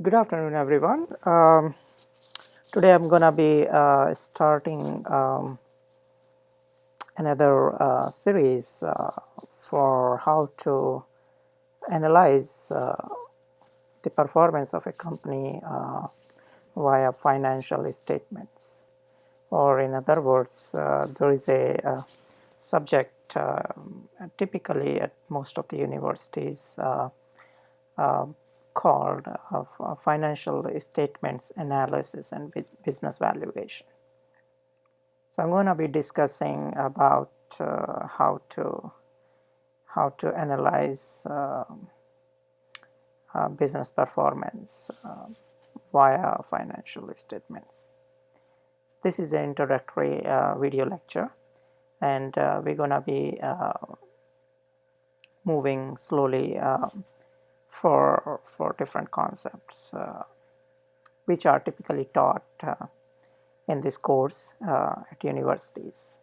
Good afternoon, everyone. Today I'm gonna be starting another series for how to analyze the performance of a company via financial statements. Or, in other words, there is a subject typically at most of the universities uh, called financial statements analysis and business valuation. So I'm going to be discussing about how to analyze business performance via financial statements. This is an introductory video lecture, and we're going to be moving slowly for different concepts which are typically taught in this course at universities.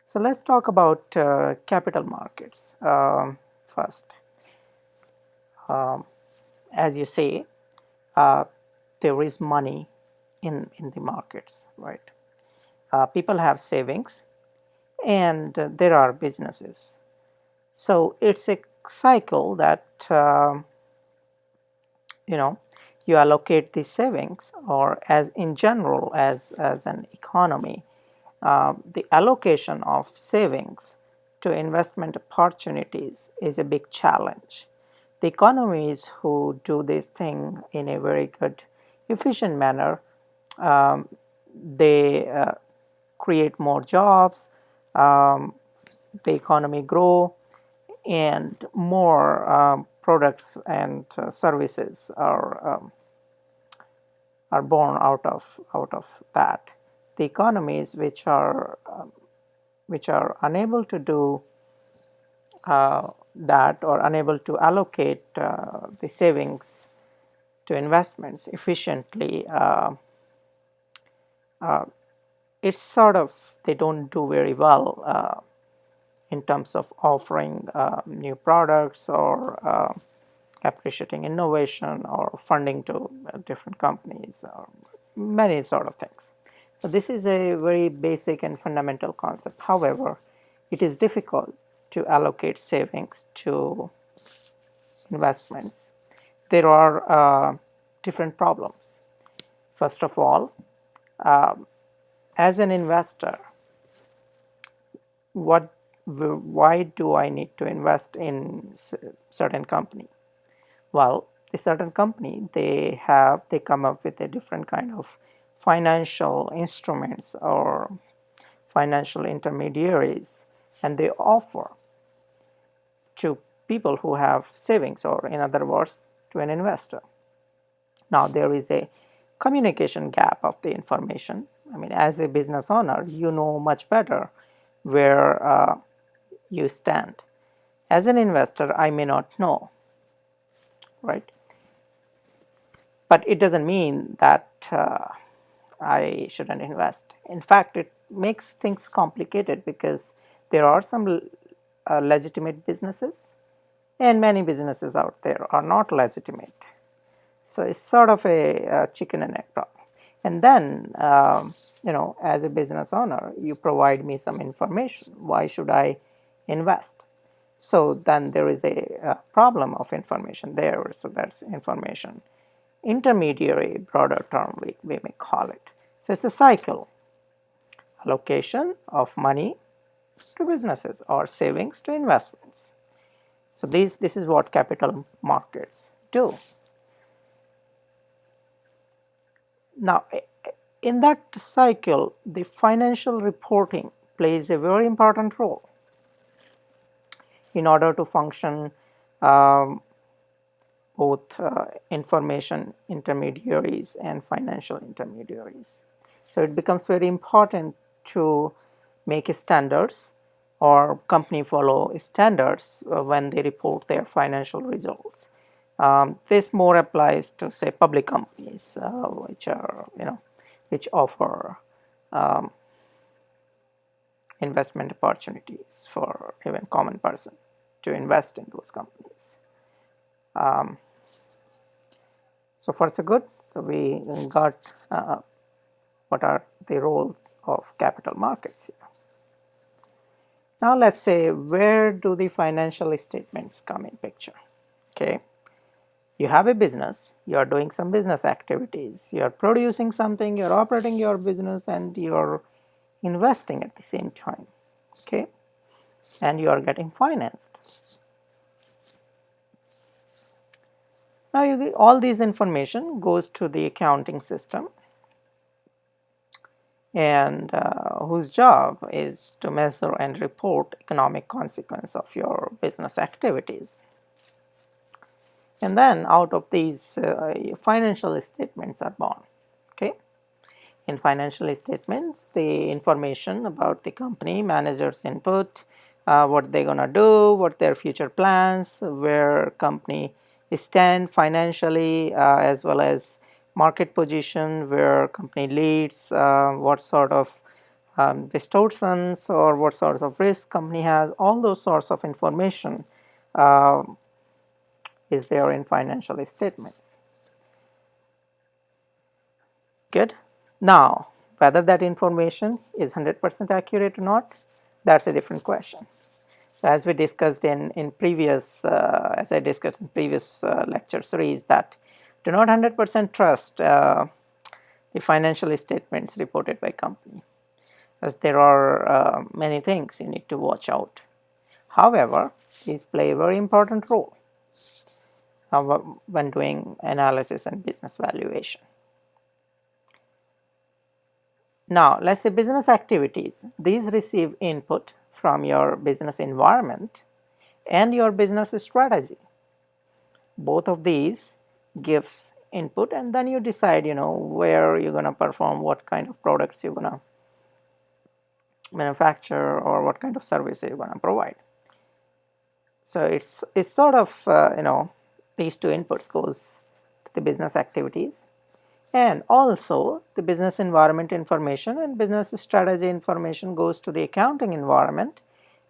So let's talk about capital markets first. Um, as you say, uh, there is money in the markets, right? People have savings, and there are businesses. So it's a cycle that you know you allocate the savings, or as in general as an economy, the allocation of savings to investment opportunities is a big challenge. The economies who do this thing in a very good, efficient manner, um, they create more jobs, um, the economy grow, and more products and services are born out of that. The economies which are unable to do that, or unable to allocate the savings to investments efficiently, it's sort of, they don't do very well in terms of offering new products, or appreciating innovation, or funding to different companies, or many sort of things. So this is a very basic and fundamental concept. However, it is difficult to allocate savings to investments. There are different problems. First of all, as an investor, what why do I need to invest in certain company? Well, the certain company, they come up with a different kind of financial instruments or financial intermediaries, and they offer to people who have savings, or in other words, to an investor. Now there is a communication gap of the information. I mean, as a business owner, you know much better where you stand. As an investor, I may not know, right? But it doesn't mean that I shouldn't invest. In fact, it makes things complicated, because there are some legitimate businesses, and many businesses out there are not legitimate. So it's sort of a chicken and egg problem. And then, as a business owner, you provide me some information. Why should I invest? So then there is a problem of information there. So that's information intermediary, broader term we may call it. So it's a cycle: allocation of money to businesses, or savings to investments. So this is what capital markets do. Now, in that cycle, the financial reporting plays a very important role in order to function um, both information intermediaries and financial intermediaries. So it becomes very important to make standards, or company follow standards when they report their financial results. This more applies to, say, public companies, which offer investment opportunities for even common person to invest in those companies. So far so good. So we got what are the role of capital markets here. Now let's say, where do the financial statements come in picture? Okay, you have a business, you are doing some business activities, you are producing something, you are operating your business, and you are investing at the same time. Okay, and you are getting financed. Now all this information goes to the accounting system, and whose job is to measure and report economic consequence of your business activities. And then out of these financial statements are born. Okay, in financial statements, the information about the company, managers input, what they're gonna do, what their future plans, where company stand financially, as well as market position, where company leads, what sort of distortions or what sorts of risk company has. All those sorts of information uh, is there in financial statements. Good. Now, whether that information is 100% accurate or not, that's a different question. So as we discussed in previous, as I discussed in previous lecture series, that do not 100% trust the financial statements reported by company, as there are many things you need to watch out. However, these play a very important role when doing analysis and business valuation. Now, let's say business activities. These receive input from your business environment and your business strategy. Both of these gives input, and then you decide, where you're going to perform, what kind of products you're going to manufacture, or what kind of service you're going to provide. So it's sort of, these two inputs goes to the business activities, and also the business environment information and business strategy information goes to the accounting environment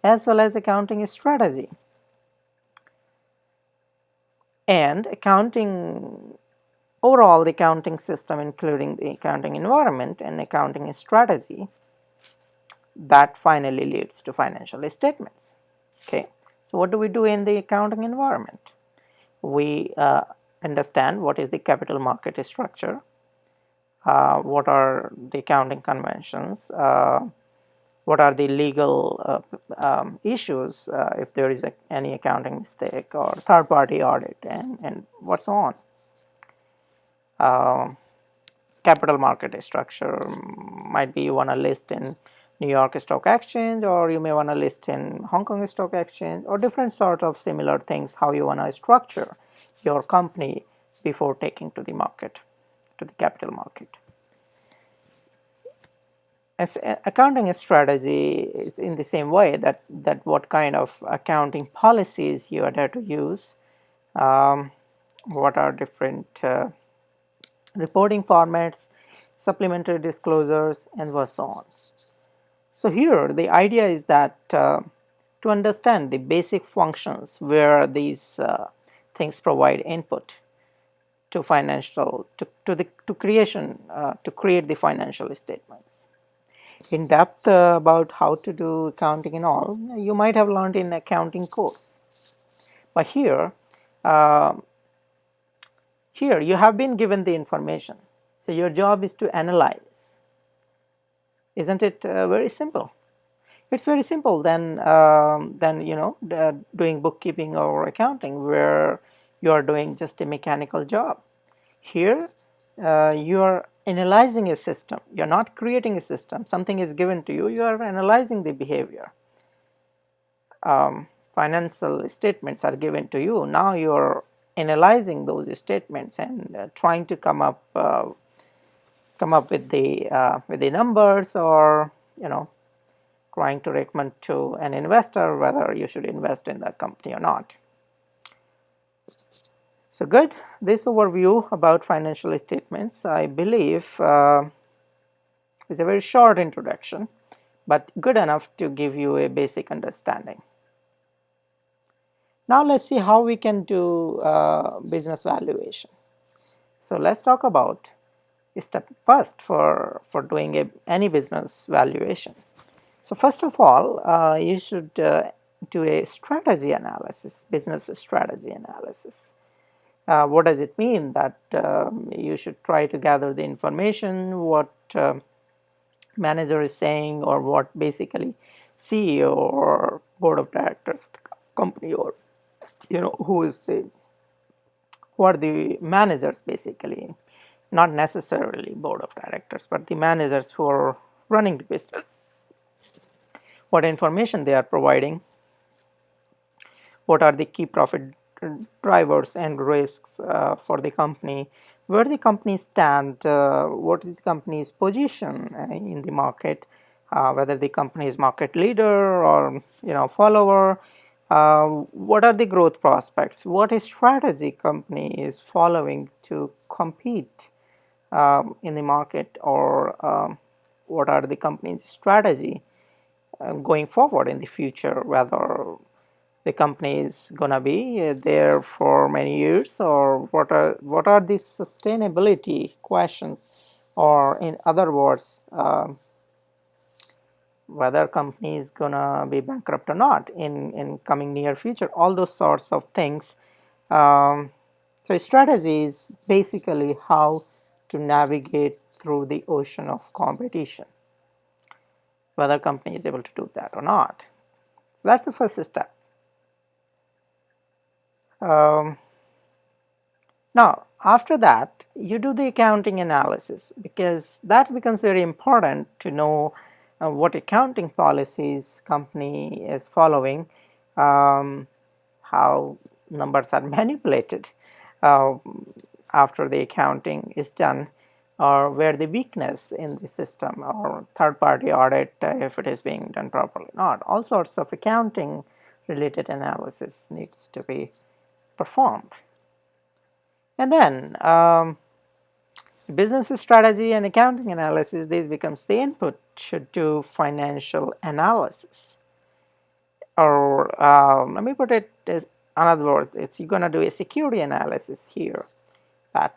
as well as accounting strategy. And accounting, overall the accounting system, including the accounting environment and accounting strategy, that finally leads to financial statements. Okay, so what do we do in the accounting environment? We understand what is the capital market structure, what are the accounting conventions, what are the legal issues if there is any accounting mistake or third party audit, and what's on. Capital market structure might be you want to list in New York Stock Exchange, or you may want to list in Hong Kong Stock Exchange, or different sort of similar things, how you want to structure your company before taking to the market, to the capital market. As accounting strategy is in the same way, that what kind of accounting policies you are there to use, what are different reporting formats, supplementary disclosures, and so on. So here the idea is that to understand the basic functions where these things provide input to financial to create the financial statements. In depth about how to do accounting and all, you might have learned in accounting course, but here you have been given the information, so your job is to analyze. Isn't it very simple? It's very simple than doing bookkeeping or accounting, where you are doing just a mechanical job. Here you are analyzing a system. You're not creating a system. Something is given to you. You are analyzing the behavior. Financial statements are given to you. Now you are analyzing those statements and trying to come up with the numbers, or trying to recommend to an investor whether you should invest in that company or not. So good. This overview about financial statements, I believe, is a very short introduction, but good enough to give you a basic understanding. Now let's see how we can do business valuation. So let's talk about step first for doing any business valuation. So first of all, you should do a strategy analysis, business strategy analysis. What does it mean? That you should try to gather the information, what manager is saying, or what basically CEO or board of directors of the company, or who are the managers basically, not necessarily board of directors, but the managers who are running the business, what information they are providing, what are the key profit drivers and risks for the company, where the company stand, what is the company's position in the market, whether the company is market leader or follower, what are the growth prospects, what is strategy company is following to compete in the market, or what are the company's strategy going forward in the future, whether the company is gonna be there for many years, or what are the sustainability questions, or in other words, whether company is gonna be bankrupt or not in coming near future, all those sorts of things. So strategy is basically how to navigate through the ocean of competition, whether company is able to do that or not. That's the first step. um, Now, after that, you do the accounting analysis, because that becomes very important to know what accounting policies company is following, um, how numbers are manipulated uh, after the accounting is done, or where the weakness in the system, or third party audit if it is being done properly, not. All sorts of accounting related analysis needs to be performed. And then business strategy and accounting analysis, this becomes the input to financial analysis. Or let me put it as another word, it's you're going to do a security analysis here, that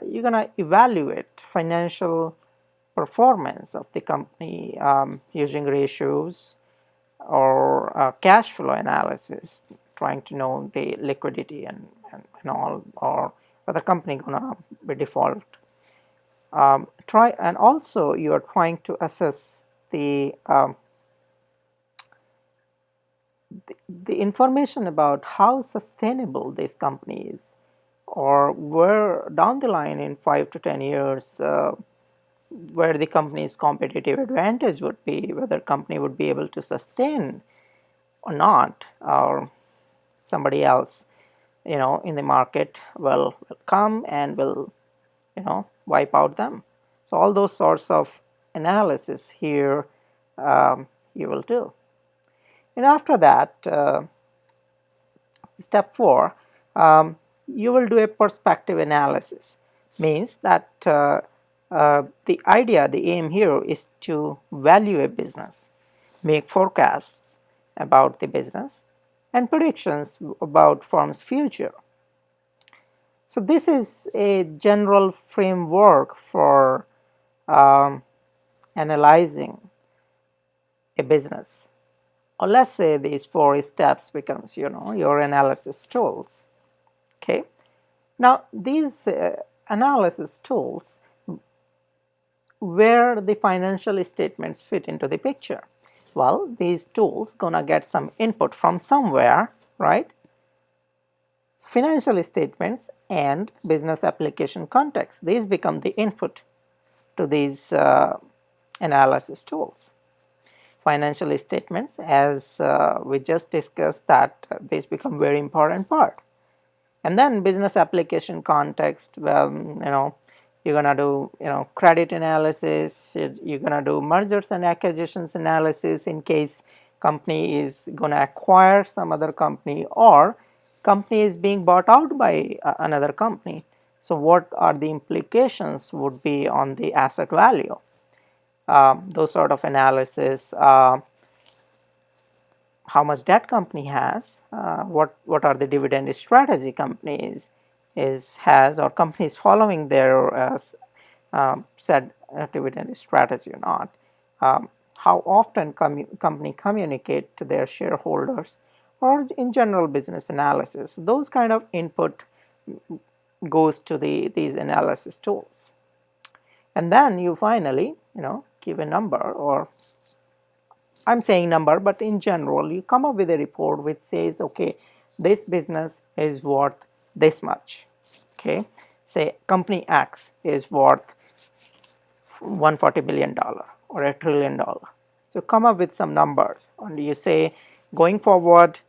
you're going to evaluate financial performance of the company using ratios, or cash flow analysis, trying to know the liquidity and all, or whether company gonna be default. Try, and also you are trying to assess the information about how sustainable this company is, or where down the line in 5 to 10 years, where the company's competitive advantage would be, whether company would be able to sustain or not, or somebody else in the market will come and will wipe out them. So all those sorts of analysis here you will do. And after that, step 4, you will do a perspective analysis. Means that the idea, the aim here is to value a business, make forecasts about the business, and predictions about firm's future. So this is a general framework for analyzing a business. Or let's say these 4 steps becomes your analysis tools. Okay. Now these analysis tools, where the financial statements fit into the picture. Well, these tools gonna get some input from somewhere, right? Financial statements and business application context, these become the input to these analysis tools. Financial statements, as we just discussed, that these become very important part. And then business application context, well, you're gonna do credit analysis, you're gonna do mergers and acquisitions analysis in case company is gonna acquire some other company, or company is being bought out by another company. So what are the implications would be on the asset value? Those sort of analysis. how much debt company has, what are the dividend strategy companies is has, or companies following their said dividend strategy or not, how often company communicate to their shareholders, or in general business analysis. Those kind of input goes to these analysis tools, and then you finally give a number, or I'm saying number, but in general, you come up with a report which says, okay, this business is worth this much. Okay, say company X is worth $140 billion or $1 trillion. So come up with some numbers, and you say, going forward,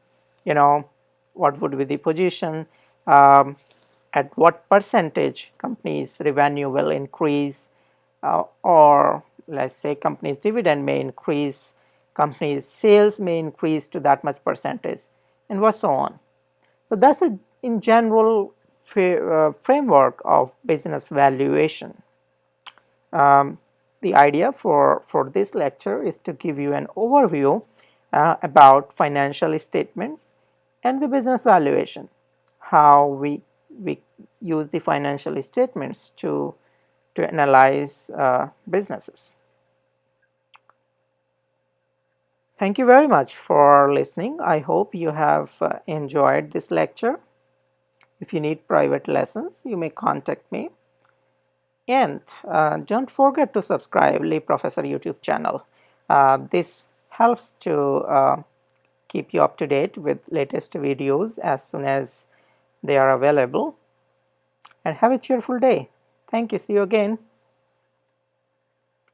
you know, what would be the position? At what percentage company's revenue will increase, or let's say company's dividend may increase, company's sales may increase to that much percentage, and what so on. So that's a in general framework of business valuation. Um, the idea for this lecture is to give you an overview about financial statements and the business valuation, how we use the financial statements to analyze businesses. Thank you very much for listening. I hope you have enjoyed this lecture. If you need private lessons, you may contact me. And don't forget to subscribe Lee Professor YouTube channel. This helps to keep you up to date with latest videos as soon as they are available. And have a cheerful day. Thank you. See you again.